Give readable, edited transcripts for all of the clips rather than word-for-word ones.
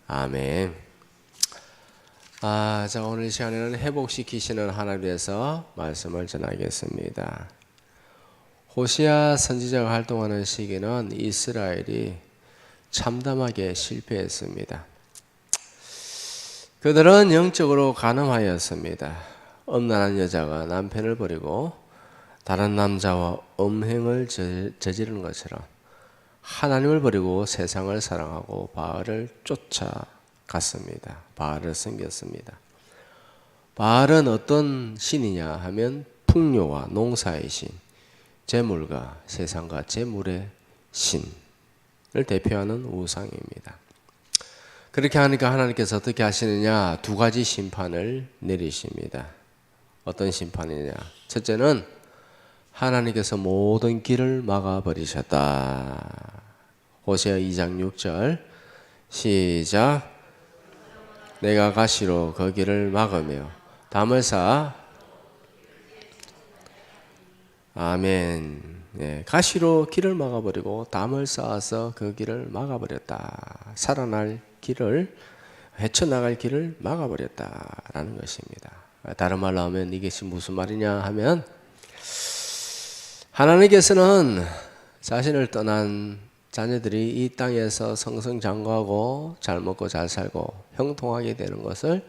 아멘. 자, 오늘 이 시간에는 회복시키시는 하나님께서 말씀을 전하겠습니다. 호시아 선지자가 활동하는 시기는 이스라엘이 참담하게 실패했습니다. 그들은 영적으로 간음하였습니다. 음란한 여자가 남편을 버리고 다른 남자와 음행을 저지르는 것처럼 하나님을 버리고 세상을 사랑하고 바알을 쫓아갔습니다. 바알을 섬겼습니다. 바알은 어떤 신이냐 하면 풍요와 농사의 신, 재물과 세상과 재물의 신을 대표하는 우상입니다. 그렇게 하니까 하나님께서 어떻게 하시느냐? 두 가지 심판을 내리십니다. 어떤 심판이냐? 첫째는 하나님께서 모든 길을 막아버리셨다. 호세아 2장 6절 시작. 내가 가시로 그 길을 막으며 담을 쌓아 아멘. 네, 가시로 길을 막아버리고 담을 쌓아서 그 길을 막아버렸다. 살아날 길을, 헤쳐나갈 길을 막아버렸다라는 것입니다. 다른 말로 하면 이것이 무슨 말이냐 하면 하나님께서는 자신을 떠난 자녀들이 이 땅에서 성성장구하고 잘 먹고 잘 살고 형통하게 되는 것을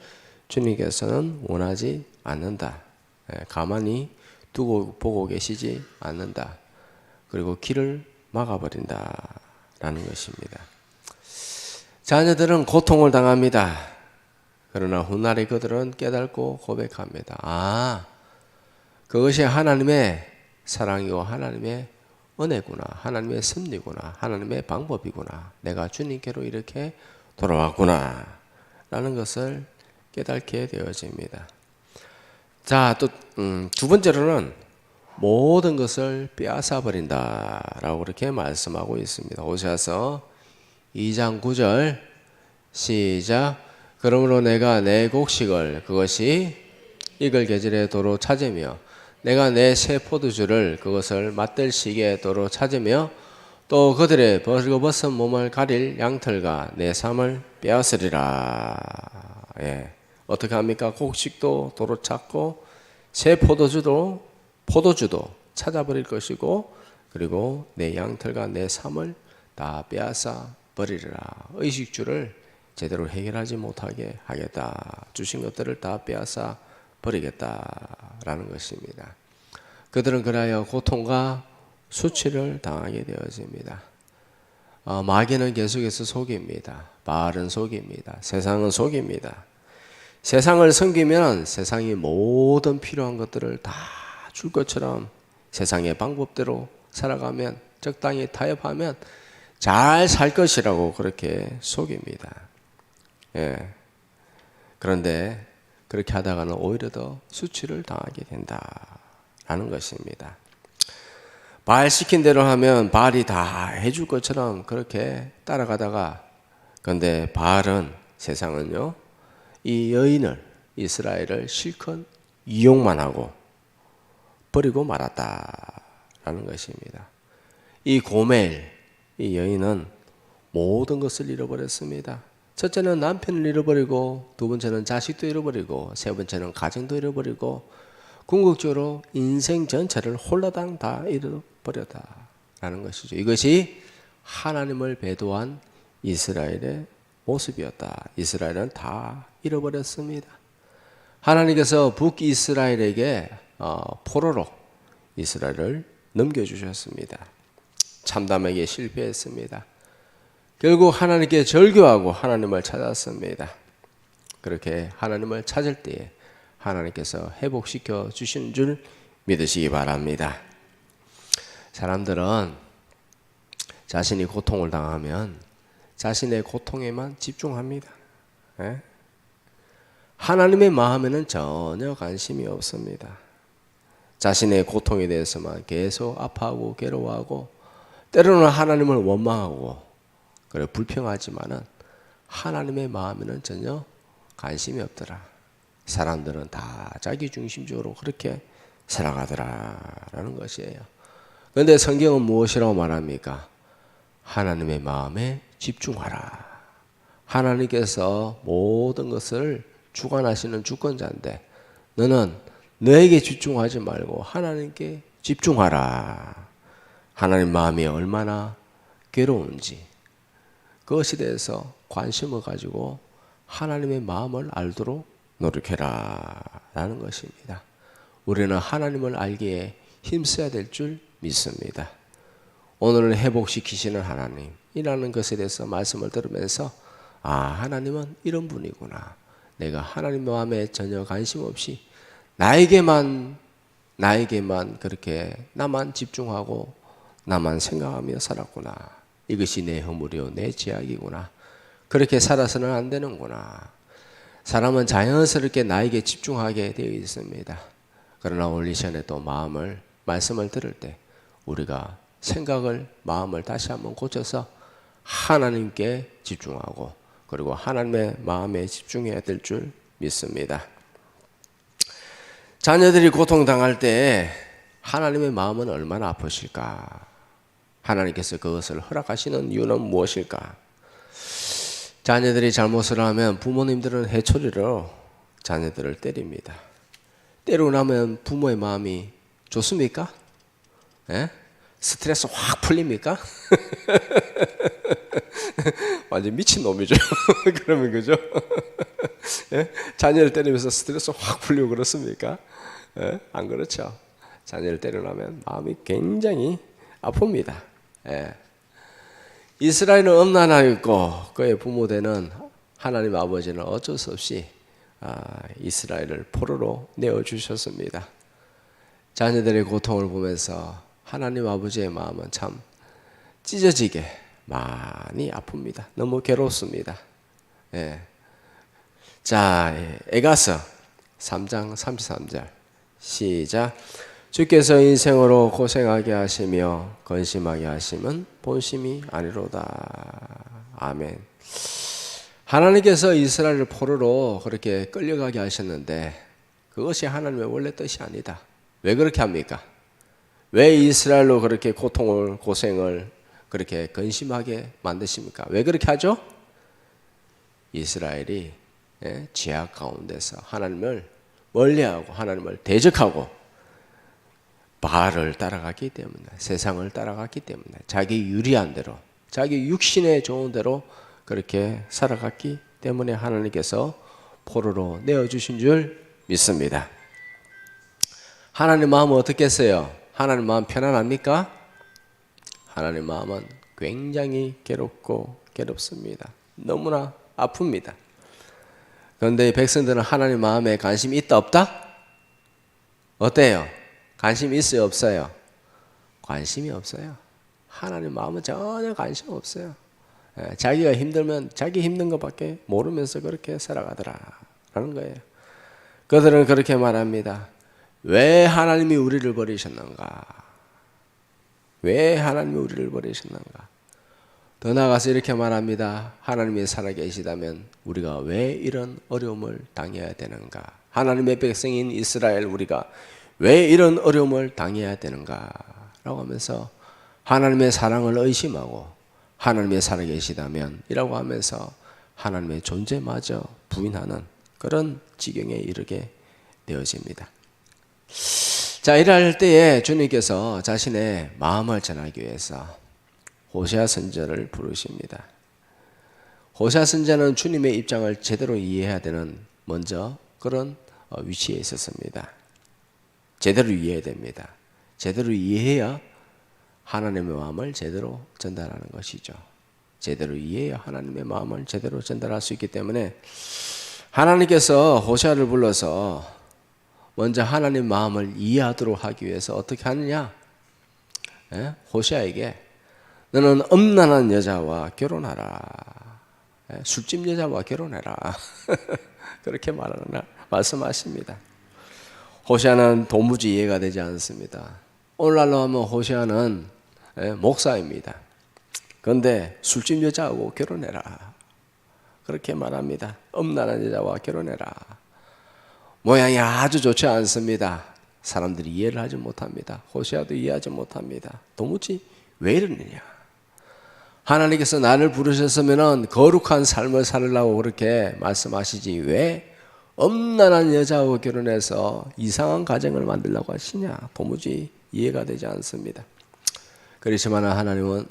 주님께서는 원하지 않는다. 가만히 두고 보고 계시지 않는다. 그리고 길을 막아버린다라는 것입니다. 자녀들은 고통을 당합니다. 그러나 훗날에 그들은 깨닫고 고백합니다. 그것이 하나님의 사랑이고 하나님의 은혜구나, 하나님의 섭리구나, 하나님의 방법이구나, 내가 주님께로 이렇게 돌아왔구나 라는 것을 깨닫게 되어집니다. 자, 또 두 번째로는 모든 것을 빼앗아 버린다라고 그렇게 말씀하고 있습니다. 호세아서 2장 9절 시작. 그러므로 내가 내 곡식을 그것이 익을 계절에 도로 찾으며 내가 내 새 포도주를 그것을 맛들 시기에 도로 찾으며 또 그들의 벌거벗은 몸을 가릴 양털과 내 삶을 빼앗으리라. 어떻게 합니까? 곡식도 도로 찾고 새 포도주도 찾아버릴 것이고 그리고 내 양털과 내 삶을 다 빼앗아 버리리라. 의식주를 제대로 해결하지 못하게 하겠다. 주신 것들을 다 빼앗아 버리겠다라는 것입니다. 그들은 그리하여 고통과 수치를 당하게 되어집니다. 마귀는 계속해서 속입니다. 바알은 속입니다. 세상은 속입니다. 세상을 섬기면 세상이 모든 필요한 것들을 다 줄 것처럼 세상의 방법대로 살아가면 적당히 타협하면 잘 살 것이라고 그렇게 속입니다. 그런데 그렇게 하다가는 오히려 더 수치를 당하게 된다라는 것입니다. 바알 시킨 대로 하면 바알이 다 해줄 것처럼 그렇게 따라가다가 그런데 바알은 세상은요 이 여인을 이스라엘을 실컷 이용만 하고 버리고 말았다라는 것입니다. 이 고멜 이 여인은 모든 것을 잃어버렸습니다. 첫째는 남편을 잃어버리고 두 번째는 자식도 잃어버리고 세 번째는 가정도 잃어버리고 궁극적으로 인생 전체를 홀라당 다 잃어버렸다라는 것이죠. 이것이 하나님을 배도한 이스라엘의 모습이었다. 이스라엘은 다 잃어버렸습니다. 하나님께서 북이스라엘에게 포로로 이스라엘을 넘겨주셨습니다. 참담하게 실패했습니다. 결국 하나님께 절규하고 하나님을 찾았습니다. 그렇게 하나님을 찾을 때에 하나님께서 회복시켜 주신 줄 믿으시기 바랍니다. 사람들은 자신이 고통을 당하면 자신의 고통에만 집중합니다. 하나님의 마음에는 전혀 관심이 없습니다. 자신의 고통에 대해서만 계속 아파하고 괴로워하고 때로는 하나님을 원망하고 그래 불평하지만은 하나님의 마음에는 전혀 관심이 없더라. 사람들은 다 자기 중심적으로 그렇게 살아가더라라는 것이에요. 그런데 성경은 무엇이라고 말합니까? 하나님의 마음에 집중하라. 하나님께서 모든 것을 주관하시는 주권자인데 너는 너에게 집중하지 말고 하나님께 집중하라. 하나님 마음이 얼마나 괴로운지 그것에 대해서 관심을 가지고 하나님의 마음을 알도록 노력해라 라는 것입니다. 우리는 하나님을 알기에 힘써야 될 줄 믿습니다. 오늘을 회복시키시는 하나님이라는 것에 대해서 말씀을 들으면서 하나님은 이런 분이구나. 내가 하나님 마음에 전혀 관심 없이 나에게만 그렇게 나만 집중하고 나만 생각하며 살았구나. 이것이 내 허물이요 내 죄악이구나. 그렇게 살아서는 안 되는구나. 사람은 자연스럽게 나에게 집중하게 되어 있습니다. 그러나 오늘 이 시간에 또 말씀을 들을 때 우리가 마음을 다시 한번 고쳐서 하나님께 집중하고 그리고 하나님의 마음에 집중해야 될 줄 믿습니다. 자녀들이 고통당할 때 하나님의 마음은 얼마나 아프실까? 하나님께서 그것을 허락하시는 이유는 무엇일까? 자녀들이 잘못을 하면 부모님들은 회초리로 자녀들을 때립니다. 때리고 나면 부모의 마음이 좋습니까? 예? 스트레스 확 풀립니까? 완전 미친놈이죠. 그러면 그죠? 예? 자녀를 때리면서 스트레스 확 풀리고 그렇습니까? 예? 안 그렇죠. 자녀를 때려나면 마음이 굉장히 아픕니다. 예. 이스라엘은 음란하였고 그의 부모되는 하나님 아버지는 어쩔 수 없이 이스라엘을 포로로 내어주셨습니다. 자녀들의 고통을 보면서 하나님 아버지의 마음은 참 찢어지게 많이 아픕니다. 너무 괴롭습니다. 예. 자, 에가서 3장 33절 시작. 주께서 인생으로 고생하게 하시며 건심하게 하심은 본심이 아니로다. 아멘. 하나님께서 이스라엘을 포로로 그렇게 끌려가게 하셨는데 그것이 하나님의 원래 뜻이 아니다. 왜 그렇게 합니까? 왜 이스라엘로 그렇게 고생을 그렇게 근심하게 만드십니까? 왜 그렇게 하죠? 이스라엘이 죄악 가운데서 하나님을 멀리하고 하나님을 대적하고 바알을 따라갔기 때문에 세상을 따라갔기 때문에 자기 유리한 대로 자기 육신에 좋은 대로 그렇게 살아갔기 때문에 하나님께서 포로로 내어주신 줄 믿습니다. 하나님 마음은 어떻겠어요? 하나님 마음 편안합니까? 하나님 마음은 굉장히 괴롭습니다. 너무나 아픕니다. 그런데 백성들은 하나님 마음에 관심이 있다 없다? 어때요? 관심이 있어요 없어요? 관심이 없어요. 하나님 마음은 전혀 관심 없어요. 자기가 힘들면 자기 힘든 것밖에 모르면서 그렇게 살아가더라 라는 거예요. 그들은 그렇게 말합니다. 왜 하나님이 우리를 버리셨는가? 왜 하나님이 우리를 버리셨는가? 더 나아가서 이렇게 말합니다. 하나님이 살아계시다면 우리가 왜 이런 어려움을 당해야 되는가? 하나님의 백성인 이스라엘 우리가 왜 이런 어려움을 당해야 되는가? 라고 하면서 하나님의 사랑을 의심하고 하나님의 살아계시다면 이라고 하면서 하나님의 존재마저 부인하는 그런 지경에 이르게 되어집니다. 자, 이럴 때에 주님께서 자신의 마음을 전하기 위해서 호세아 선지자를 부르십니다. 호세아 선지자는 주님의 입장을 제대로 이해해야 되는 먼저 그런 위치에 있었습니다. 제대로 이해해야 됩니다. 제대로 이해해야 하나님의 마음을 제대로 전달하는 것이죠. 제대로 이해해야 하나님의 마음을 제대로 전달할 수 있기 때문에 하나님께서 호세아를 불러서 먼저 하나님 마음을 이해하도록 하기 위해서 어떻게 하느냐? 호세아에게 너는 음란한 여자와 결혼하라. 술집 여자와 결혼해라. 그렇게 말씀하십니다. 호세아는 도무지 이해가 되지 않습니다. 오늘날로 하면 호세아는 목사입니다. 그런데 술집 여자하고 결혼해라. 그렇게 말합니다. 음란한 여자와 결혼해라. 모양이 아주 좋지 않습니다. 사람들이 이해를 하지 못합니다. 호세아도 이해하지 못합니다. 도무지 왜 이러느냐? 하나님께서 나를 부르셨으면 거룩한 삶을 살으려고 그렇게 말씀하시지 왜 엄란한 여자하고 결혼해서 이상한 가정을 만들려고 하시냐? 도무지 이해가 되지 않습니다. 그렇지만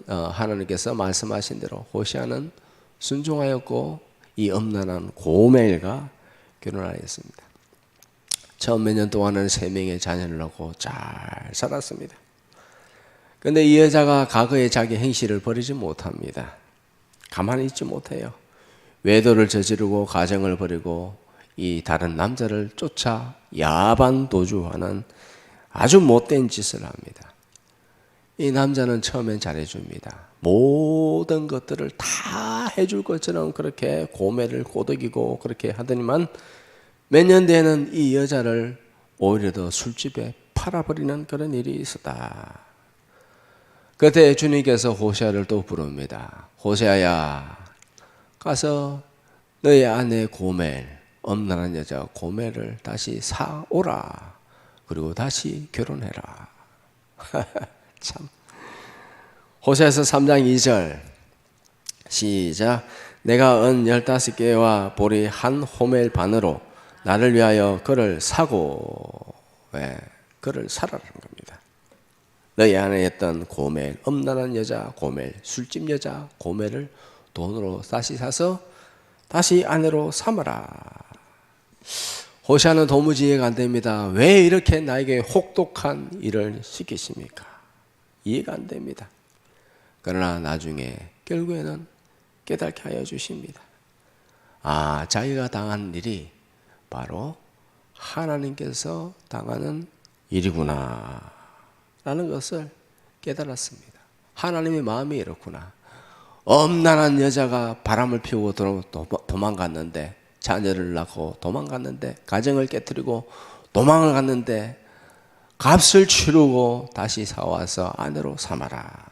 하나님께서 말씀하신 대로 호세아는 순종하였고 이 엄란한 고멜과 결혼하였습니다. 처음 몇 년 동안은 3명의 자녀를 낳고 잘 살았습니다. 그런데 이 여자가 과거의 자기 행실을 버리지 못합니다. 가만히 있지 못해요. 외도를 저지르고 가정을 버리고 이 다른 남자를 쫓아 야반 도주하는 아주 못된 짓을 합니다. 이 남자는 처음엔 잘해줍니다. 모든 것들을 다 해줄 것처럼 그렇게 고매를 꼬드기고 그렇게 하더니만 몇 년 뒤에는 이 여자를 오히려 더 술집에 팔아버리는 그런 일이 있었다. 그때 주님께서 호세아를 또 부릅니다. 호세아야, 가서 너의 아내 고멜, 엄란한 여자 고멜을 다시 사오라. 그리고 다시 결혼해라. 참. 호세아서 3장 2절 시작. 내가 은 15개와 보리 한 호멜 반으로 나를 위하여 그를 사고 그를 사라는 겁니다. 너희 안에 있던 고멜, 엄란한 여자 고멜, 술집 여자 고멜을 돈으로 다시 사서 다시 아내로 삼아라. 호세아는 도무지 이해가 안 됩니다. 왜 이렇게 나에게 혹독한 일을 시키십니까? 이해가 안 됩니다. 그러나 나중에 결국에는 깨닫게 하여 주십니다. 아, 자기가 당한 일이 바로 하나님께서 당하는 일이구나 라는 것을 깨달았습니다. 하나님의 마음이 이렇구나. 엄란한 여자가 바람을 피우고 도망갔는데, 자녀를 낳고 도망갔는데, 가정을 깨뜨리고 도망을 갔는데 값을 치르고 다시 사와서 아내로 삼아라.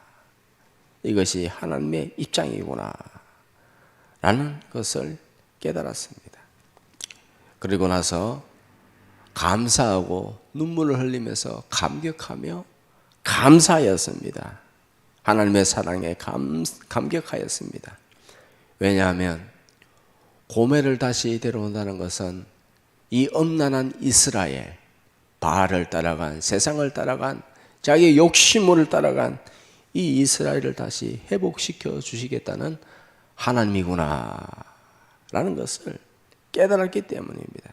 이것이 하나님의 입장이구나 라는 것을 깨달았습니다. 그리고 나서 감사하고 눈물을 흘리면서 감격하며 감사하였습니다. 하나님의 사랑에 감격하였습니다. 왜냐하면 고멜을 다시 데려온다는 것은 이 엄란한 이스라엘, 바알을 따라간, 세상을 따라간, 자기의 욕심을 따라간 이 이스라엘을 다시 회복시켜 주시겠다는 하나님이구나 라는 것을 깨달았기 때문입니다.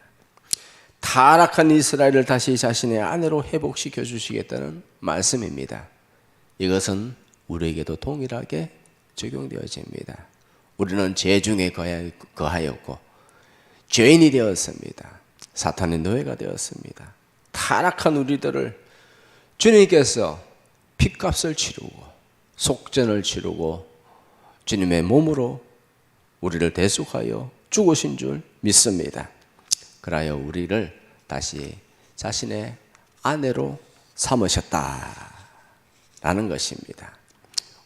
타락한 이스라엘을 다시 자신의 아내로 회복시켜 주시겠다는 말씀입니다. 이것은 우리에게도 동일하게 적용되어집니다. 우리는 죄 중에 거하였고 죄인이 되었습니다. 사탄의 노예가 되었습니다. 타락한 우리들을 주님께서 핏값을 치르고 속전을 치르고 주님의 몸으로 우리를 대속하여 죽으신 줄 믿습니다. 그라여 우리를 다시 자신의 아내로 삼으셨다라는 것입니다.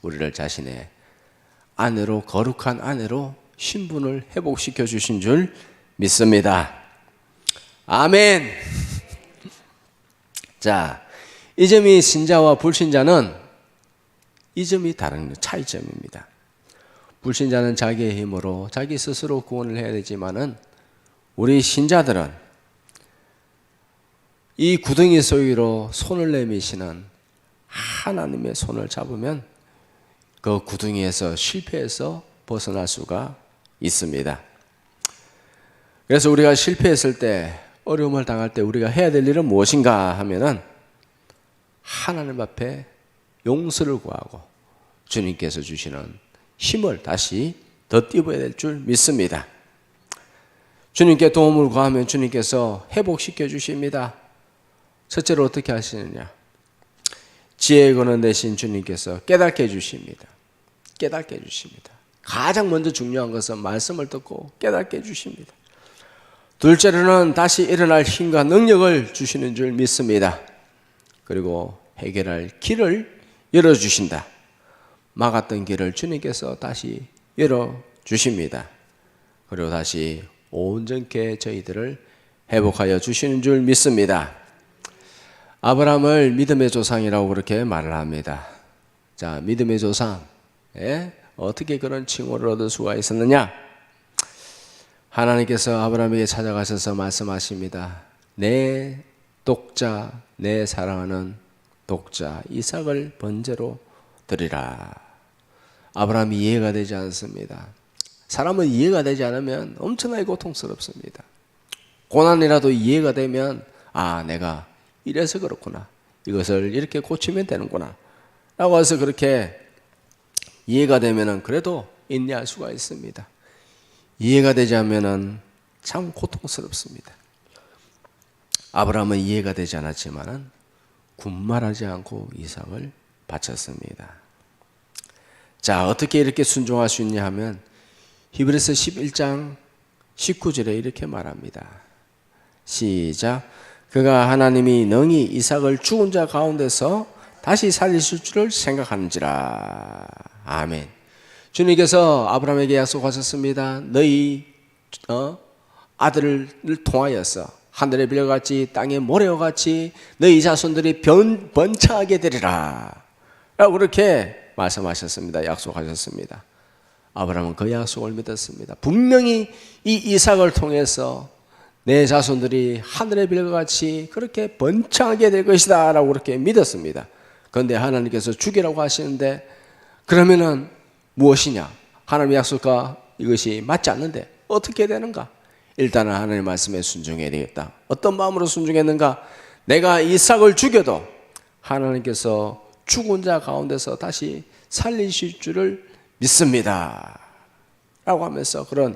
우리를 자신의 아내로, 거룩한 아내로 신분을 회복시켜 주신 줄 믿습니다. 아멘. 자, 이 점이 신자와 불신자는 이 점이 다른 차이점입니다. 불신자는 자기의 힘으로 자기 스스로 구원을 해야 되지만은 우리 신자들은 이 구덩이 속으로 손을 내미시는 하나님의 손을 잡으면 그 구덩이에서 실패해서 벗어날 수가 있습니다. 그래서 우리가 실패했을 때, 어려움을 당할 때 우리가 해야 될 일은 무엇인가 하면은 하나님 앞에 용서를 구하고 주님께서 주시는 힘을 다시 덧입어야 될 줄 믿습니다. 주님께 도움을 구하면 주님께서 회복시켜 주십니다. 첫째로 어떻게 하시느냐? 지혜의 근원 되신 주님께서 깨닫게 해주십니다. 깨닫게 해주십니다. 가장 먼저 중요한 것은 말씀을 듣고 깨닫게 해주십니다. 둘째로는 다시 일어날 힘과 능력을 주시는 줄 믿습니다. 그리고 해결할 길을 열어주신다. 막았던 길을 주님께서 다시 열어주십니다. 그리고 다시 온전케 저희들을 회복하여 주시는 줄 믿습니다. 아브라함을 믿음의 조상이라고 그렇게 말을 합니다. 자, 믿음의 조상, 어떻게 그런 칭호를 얻을 수가 있었느냐? 하나님께서 아브라함에게 찾아가셔서 말씀하십니다. 내 독자, 내 사랑하는 독자 이삭을 번제로 드리라. 아브라함이 이해가 되지 않습니다. 사람은 이해가 되지 않으면 엄청나게 고통스럽습니다. 고난이라도 이해가 되면 내가 이래서 그렇구나. 이것을 이렇게 고치면 되는구나. 라고 해서 그렇게 이해가 되면은 그래도 인내할 수가 있습니다. 이해가 되지 않으면은 참 고통스럽습니다. 아브라함은 이해가 되지 않았지만은 군말하지 않고 이삭을 바쳤습니다. 자, 어떻게 이렇게 순종할 수 있냐 하면 히브리서 11장 19절에 이렇게 말합니다. 시작. 그가 하나님이 능히 이삭을 죽은 자 가운데서 다시 살리실 줄을 생각하는지라. 아멘. 주님께서 아브라함에게 약속하셨습니다. 너희 아들을 통하여서 하늘의 별과 같이 땅의 모래와 같이 너희 자손들이 번창하게 되리라 라고 그렇게 말씀하셨습니다. 약속하셨습니다. 아브라함은 그 약속을 믿었습니다. 분명히 이 이삭을 통해서 내 자손들이 하늘의 별과 같이 그렇게 번창하게 될 것이다 라고 그렇게 믿었습니다. 그런데 하나님께서 죽이라고 하시는데 그러면은 무엇이냐? 하나님의 약속과 이것이 맞지 않는데 어떻게 되는가? 일단은 하나님의 말씀에 순종해야 되겠다. 어떤 마음으로 순종했는가? 내가 이삭을 죽여도 하나님께서 죽은 자 가운데서 다시 살리실 줄을 믿습니다 라고 하면서 그런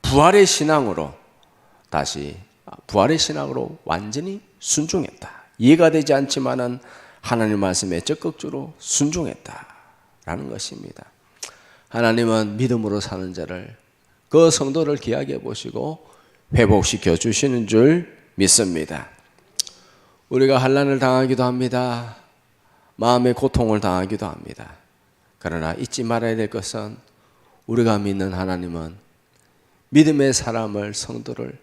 부활의 신앙으로 다시 부활의 신앙으로 완전히 순종했다. 이해가 되지 않지만은 하나님 말씀에 적극적으로 순종했다라는 것입니다. 하나님은 믿음으로 사는 자를 그 성도를 귀하게 보시고 회복시켜 주시는 줄 믿습니다. 우리가 환난을 당하기도 합니다. 마음의 고통을 당하기도 합니다. 그러나 잊지 말아야 될 것은 우리가 믿는 하나님은 믿음의 사람을 성도를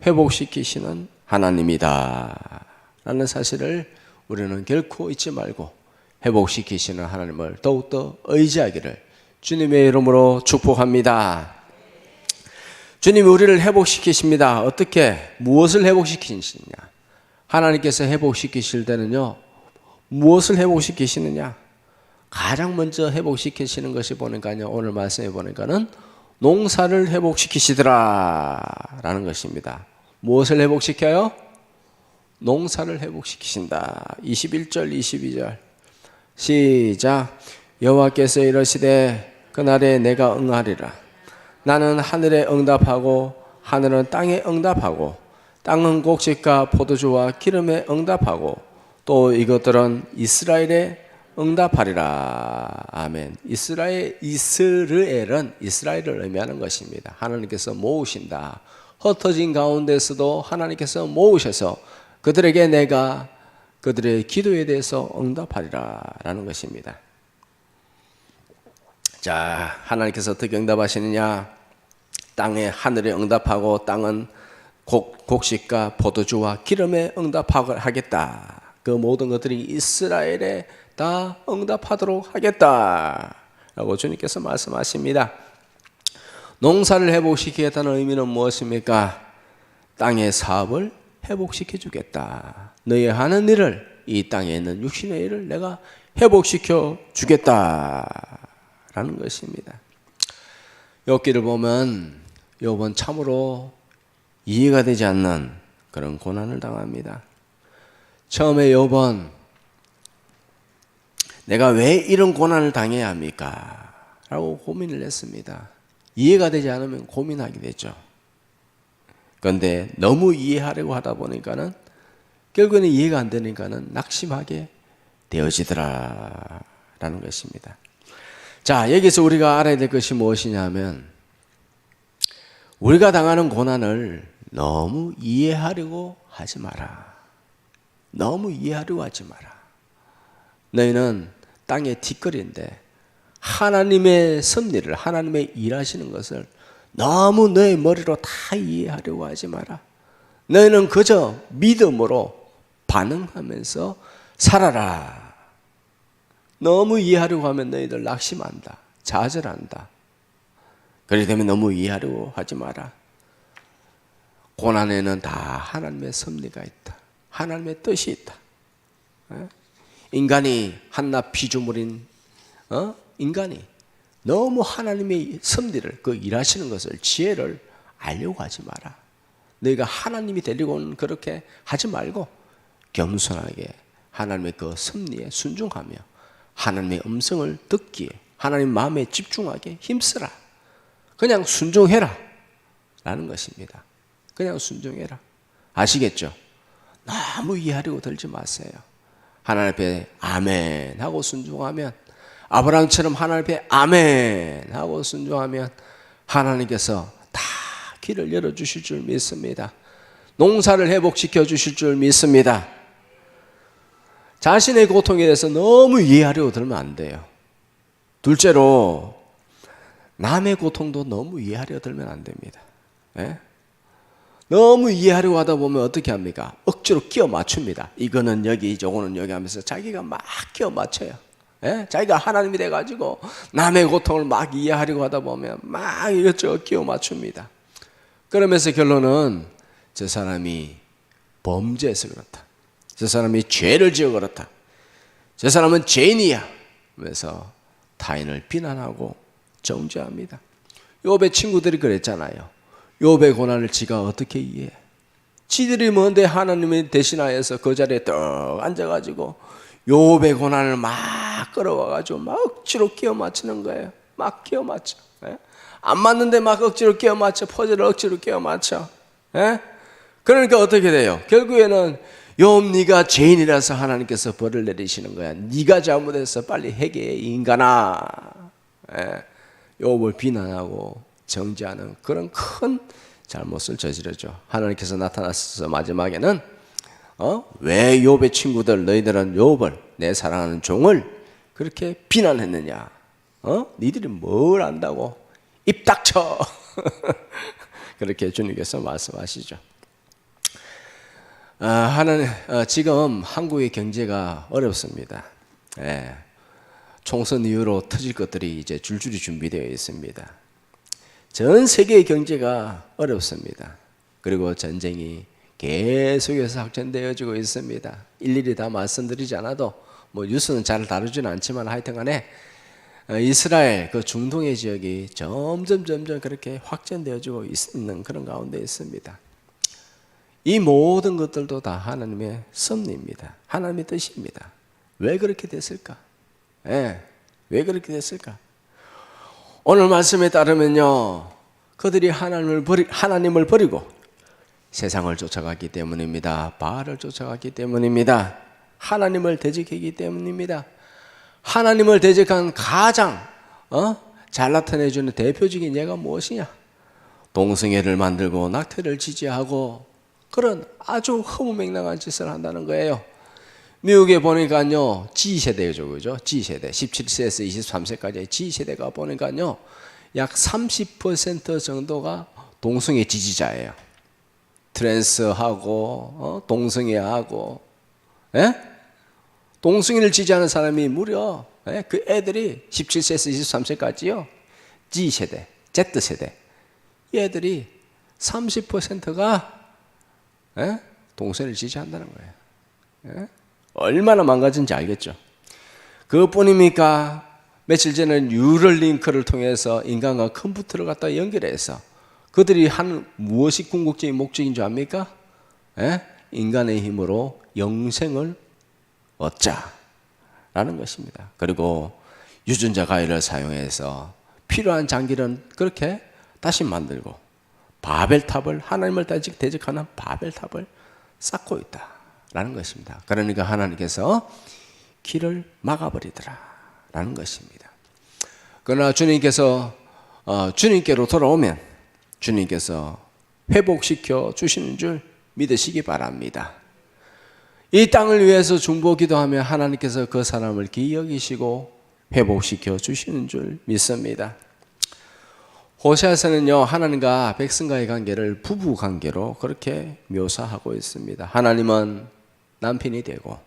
회복시키시는 하나님이다 라는 사실을 우리는 결코 잊지 말고 회복시키시는 하나님을 더욱더 의지하기를 주님의 이름으로 축복합니다. 주님이 우리를 회복시키십니다. 어떻게? 무엇을 회복시키시느냐? 하나님께서 회복시키실 때는요, 무엇을 회복시키시느냐? 가장 먼저 회복시키시는 것이 보니까요, 오늘 말씀해 보니까는 농사를 회복시키시더라 라는 것입니다. 무엇을 회복시켜요? 농사를 회복시키신다. 21절 22절 시작. 여호와께서 이르시되 그날에 내가 응하리라. 나는 하늘에 응답하고 하늘은 땅에 응답하고 땅은 곡식과 포도주와 기름에 응답하고 또 이것들은 이스라엘에 응답하리라. 아멘. 이스라엘은 이스라엘을 의미하는 것입니다. 하나님께서 모으신다. 흩어진 가운데서도 하나님께서 모으셔서 그들에게 내가 그들의 기도에 대해서 응답하리라 라는 것입니다. 자, 하나님께서 어떻게 응답하시느냐? 땅에 하늘에 응답하고 땅은 곡식과 포도주와 기름에 응답하겠다. 그 모든 것들이 이스라엘에 다 응답하도록 하겠다 라고 주님께서 말씀하십니다. 농사를 회복시키겠다는 의미는 무엇입니까? 땅의 사업을 회복시켜 주겠다. 너희 하는 일을, 이 땅에 있는 육신의 일을 내가 회복시켜 주겠다 라는 것입니다. 욥기를 보면 욥은 참으로 이해가 되지 않는 그런 고난을 당합니다. 처음에 욥은 내가 왜 이런 고난을 당해야 합니까? 라고 고민을 했습니다. 이해가 되지 않으면 고민하게 되죠. 그런데 너무 이해하려고 하다 보니까는 결국에는 이해가 안 되니까는 낙심하게 되어지더라 라는 것입니다. 자, 여기서 우리가 알아야 될 것이 무엇이냐 하면 우리가 당하는 고난을 너무 이해하려고 하지 마라. 너무 이해하려고 하지 마라. 너희는 땅의 뒷거리인데 하나님의 섭리를, 하나님의 일하시는 것을 너무 너의 머리로 다 이해하려고 하지 마라. 너희는 그저 믿음으로 반응하면서 살아라. 너무 이해하려고 하면 너희들 낙심한다. 좌절한다. 그렇기 때문에 너무 이해하려고 하지 마라. 고난에는 다 하나님의 섭리가 있다. 하나님의 뜻이 있다. 인간이 한낱 피조물인 인간이 너무 하나님의 섭리를, 그 일하시는 것을, 지혜를 알려고 하지 마라. 너희가 하나님이 되려고는 그렇게 하지 말고 겸손하게 하나님의 그 섭리에 순종하며 하나님의 음성을 듣기에 하나님 마음에 집중하게 힘쓰라. 그냥 순종해라 라는 것입니다. 그냥 순종해라. 아시겠죠? 너무 이해하려고 들지 마세요. 하나님 앞에 아멘 하고 순종하면, 아브라함처럼 하나님 앞에 아멘 하고 순종하면 하나님께서 다 길을 열어주실 줄 믿습니다. 농사를 회복시켜 주실 줄 믿습니다. 자신의 고통에 대해서 너무 이해하려고 들면 안 돼요. 둘째로 남의 고통도 너무 이해하려고 들면 안 됩니다. 예? 너무 이해하려고 하다 보면 어떻게 합니까? 억지로 끼워 맞춥니다. 이거는 여기, 저거는 여기 하면서 자기가 막 끼워 맞춰요. 예? 자기가 하나님이 돼가지고 남의 고통을 막 이해하려고 하다 보면 막 이것저것 끼워 맞춥니다. 그러면서 결론은 저 사람이 범죄해서 그렇다. 저 사람이 죄를 지어 그렇다. 저 사람은 죄인이야. 그래서 타인을 비난하고 정죄합니다. 욥의 친구들이 그랬잖아요. 욥의 고난을 지가 어떻게 이해해? 지들이 뭔데 하나님이 대신하여서 그 자리에 떡 앉아가지고 욥의 고난을 막 끌어와가지고 막 억지로 끼워 맞추는 거예요. 막 끼워 맞춰. 예? 안 맞는데 막 억지로 끼워 맞춰. 퍼즐을 억지로 끼워 맞춰. 예? 그러니까 어떻게 돼요? 결국에는 욥, 네가 죄인이라서 하나님께서 벌을 내리시는 거야. 네가 잘못해서 빨리 회개해, 인간아. 예? 욥을 비난하고 정죄하는 그런 큰 잘못을 저지르죠. 하나님께서 나타나셔서 마지막에는 왜 욥의 친구들, 너희들은 욥을, 내 사랑하는 종을 그렇게 비난했느냐? 니들이 뭘 안다고? 입 닥쳐. 그렇게 주님께서 말씀하시죠. 지금 한국의 경제가 어렵습니다. 예. 총선 이후로 터질 것들이 이제 줄줄이 준비되어 있습니다. 전 세계의 경제가 어렵습니다. 그리고 전쟁이 계속해서 확전되어지고 있습니다. 일일이 다 말씀드리지 않아도 뭐 뉴스는 잘 다루지는 않지만 하여튼간에 이스라엘 그 중동의 지역이 점점 그렇게 확전되어지고 있는 그런 가운데 있습니다. 이 모든 것들도 다 하나님의 섭리입니다. 하나님의 뜻입니다. 왜 그렇게 됐을까? 예, 왜 그렇게 됐을까? 오늘 말씀에 따르면요, 그들이 하나님을 버리고 세상을 쫓아갔기 때문입니다. 바알을 쫓아갔기 때문입니다. 하나님을 대적했기 때문입니다. 하나님을 대적한 가장 잘 나타내주는 대표적인 예가 무엇이냐? 동성애를 만들고 낙태를 지지하고 그런 아주 허무맹랑한 짓을 한다는 거예요. 미국에 보니까요, G세대죠, 그죠? G세대, 17세에서 23세까지의 G세대가 보니까요, 약 30% 정도가 동성애 지지자예요. 트랜스하고, 동성애하고, 예? 동성애를 지지하는 사람이 무려, 예? 그 애들이 17세에서 23세까지요, G세대, Z세대, 이 애들이 30%가 예? 동성애를 지지한다는 거예요. 예? 얼마나 망가진지 알겠죠? 그것뿐입니까? 며칠 전에 뉴럴링크를 통해서 인간과 컴퓨터를 갖다 연결해서 그들이 하는 무엇이 궁극적인 목적인 줄 압니까? 예? 인간의 힘으로 영생을 얻자라는 것입니다. 그리고 유전자 가위를 사용해서 필요한 장기는 그렇게 다시 만들고 바벨탑을, 하나님을 대적하는 바벨탑을 쌓고 있다라는 것입니다. 그러니까 하나님께서 길을 막아버리더라라는 것입니다. 그러나 주님께로 돌아오면 주님께서 회복시켜 주시는 줄 믿으시기 바랍니다. 이 땅을 위해서 중보 기도하며 하나님께서 그 사람을 기억이시고 회복시켜 주시는 줄 믿습니다. 호세아서는요, 하나님과 백성과의 관계를 부부 관계로 그렇게 묘사하고 있습니다. 하나님은 남편이 되고,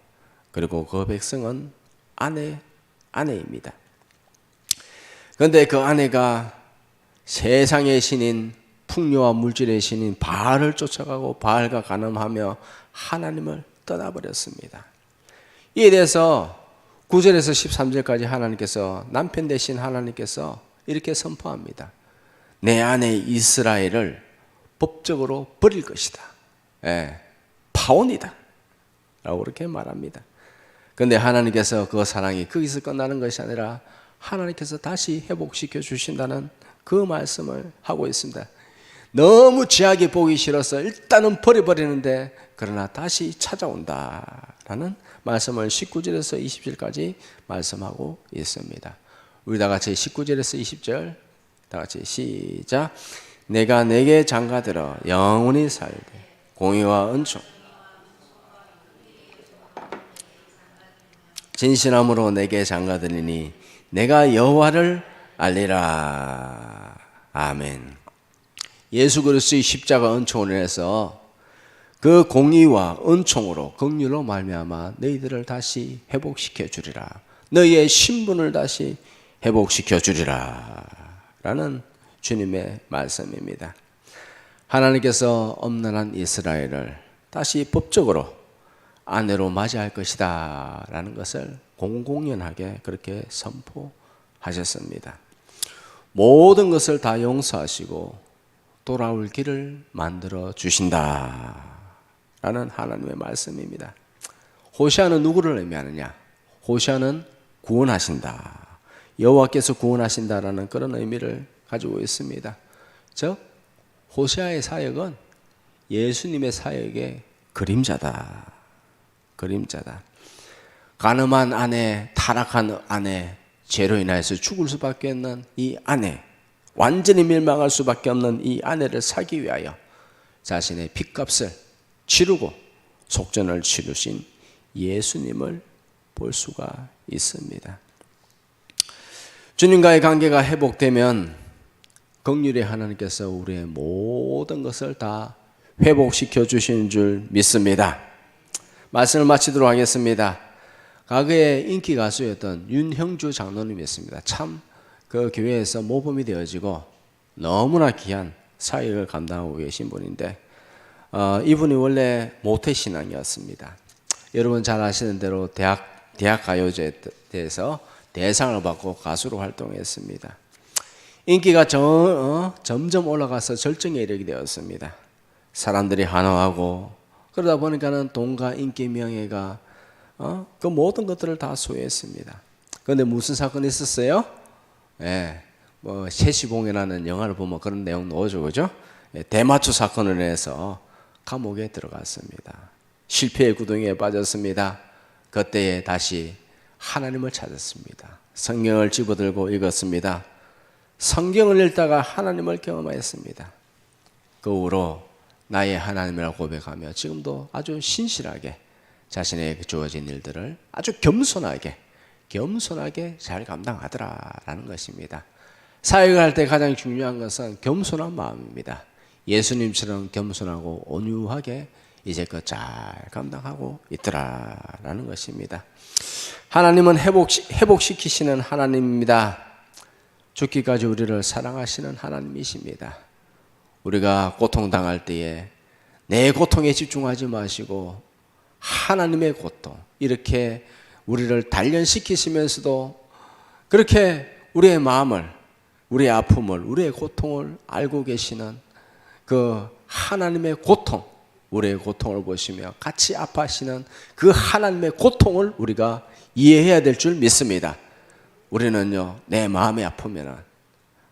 그리고 그 백성은 아내입니다. 그런데 그 아내가 세상의 신인, 풍요와 물질의 신인 바알을 쫓아가고 바알과 간음하며 하나님을 떠나버렸습니다. 이에 대해서 9절에서 13절까지 하나님께서, 남편 대신 하나님께서 이렇게 선포합니다. 내 아내 이스라엘을 법적으로 버릴 것이다. 파혼이다 라고 그렇게 말합니다. 그런데 하나님께서 그 사랑이 거기서 끝나는 것이 아니라 하나님께서 다시 회복시켜 주신다는 그 말씀을 하고 있습니다. 너무 죄악이 보기 싫어서 일단은 버려버리는데 그러나 다시 찾아온다라는 말씀을 19절에서 20절까지 말씀하고 있습니다. 우리 다 같이 19절에서 20절 다 같이 시작. 내가 내게 장가들어 영원히 살되 공의와 은총 진실함으로 내게 장가드리니 내가 여호와를 알리라. 아멘. 예수 그리스도의 십자가 은총을 인해서 그 공의와 은총으로 긍휼로 말미암아 너희들을 다시 회복시켜 주리라. 너희의 신분을 다시 회복시켜 주리라 라는 주님의 말씀입니다. 하나님께서 엄난한 이스라엘을 다시 법적으로 아내로 맞이할 것이다 라는 것을 공공연하게 그렇게 선포하셨습니다. 모든 것을 다 용서하시고 돌아올 길을 만들어 주신다 라는 하나님의 말씀입니다. 호시아는 누구를 의미하느냐? 호시아는 구원하신다, 여호와께서 구원하신다라는 그런 의미를 가지고 있습니다. 즉 호시아의 사역은 예수님의 사역의 그림자다. 간음한 아내, 타락한 아내, 죄로 인하여서 죽을 수밖에 없는 이 아내, 완전히 멸망할 수밖에 없는 이 아내를 사기 위하여 자신의 핏값을 치르고 속전을 치르신 예수님을 볼 수가 있습니다. 주님과의 관계가 회복되면 긍휼의 하나님께서 우리의 모든 것을 다 회복시켜 주시는 줄 믿습니다. 말씀을 마치도록 하겠습니다. 과거에 인기 가수였던 윤형주 장로님이 있습니다. 참 그 교회에서 모범이 되어지고 너무나 귀한 사역을 감당하고 계신 분인데 이분이 원래 모태신앙이었습니다. 여러분 잘 아시는 대로 대학 가요제에서 대상을 받고 가수로 활동했습니다. 인기가 점점 올라가서 절정에 이르게 되었습니다. 사람들이 환호하고 그러다 보니까는 돈과 인기, 명예가 그 모든 것들을 다 소유했습니다. 그런데 무슨 사건이 있었어요? 세시봉이라는 영화를 보면 그런 내용 나오죠, 그죠? 대마초 사건을 인해서 감옥에 들어갔습니다. 실패의 구덩이에 빠졌습니다. 그때에 다시 하나님을 찾았습니다. 성경을 집어들고 읽었습니다. 성경을 읽다가 하나님을 경험하였습니다. 그 후로 나의 하나님이라고 고백하며 지금도 아주 신실하게 자신에게 주어진 일들을 아주 겸손하게 잘 감당하더라라는 것입니다. 사역을 할 때 가장 중요한 것은 겸손한 마음입니다. 예수님처럼 겸손하고 온유하게 이제껏 잘 감당하고 있더라라는 것입니다. 하나님은 회복시키시는 하나님입니다. 죽기까지 우리를 사랑하시는 하나님이십니다. 우리가 고통당할 때에 내 고통에 집중하지 마시고 하나님의 고통, 이렇게 우리를 단련시키시면서도 그렇게 우리의 마음을, 우리의 아픔을, 우리의 고통을 알고 계시는 그 하나님의 고통, 우리의 고통을 보시며 같이 아파하시는 그 하나님의 고통을 우리가 이해해야 될 줄 믿습니다. 우리는요, 내 마음이 아프면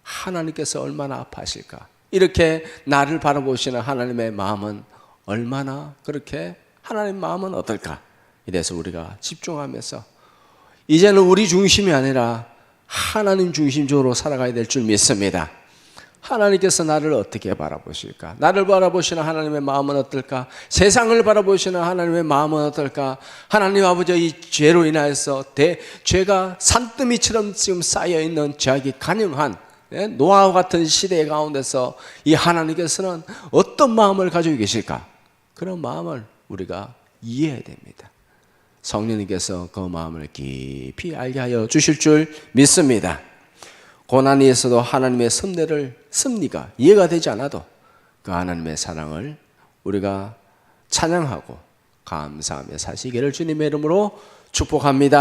하나님께서 얼마나 아파하실까? 이렇게 나를 바라보시는 하나님의 마음은 얼마나, 그렇게 하나님의 마음은 어떨까? 이래서 우리가 집중하면서 이제는 우리 중심이 아니라 하나님 중심적으로 살아가야 될 줄 믿습니다. 하나님께서 나를 어떻게 바라보실까? 나를 바라보시는 하나님의 마음은 어떨까? 세상을 바라보시는 하나님의 마음은 어떨까? 하나님 아버지, 이 죄로 인하여서 죄가 산더미처럼 지금 쌓여있는 죄악이 가능한 노아와 같은 시대 가운데서 이 하나님께서는 어떤 마음을 가지고 계실까? 그런 마음을 우리가 이해해야 됩니다. 성령님께서 그 마음을 깊이 알게 하여 주실 줄 믿습니다. 고난에서도 하나님의 섭리가 이해가 되지 않아도 그 하나님의 사랑을 우리가 찬양하고 감사하며 사시기를 주님의 이름으로 축복합니다.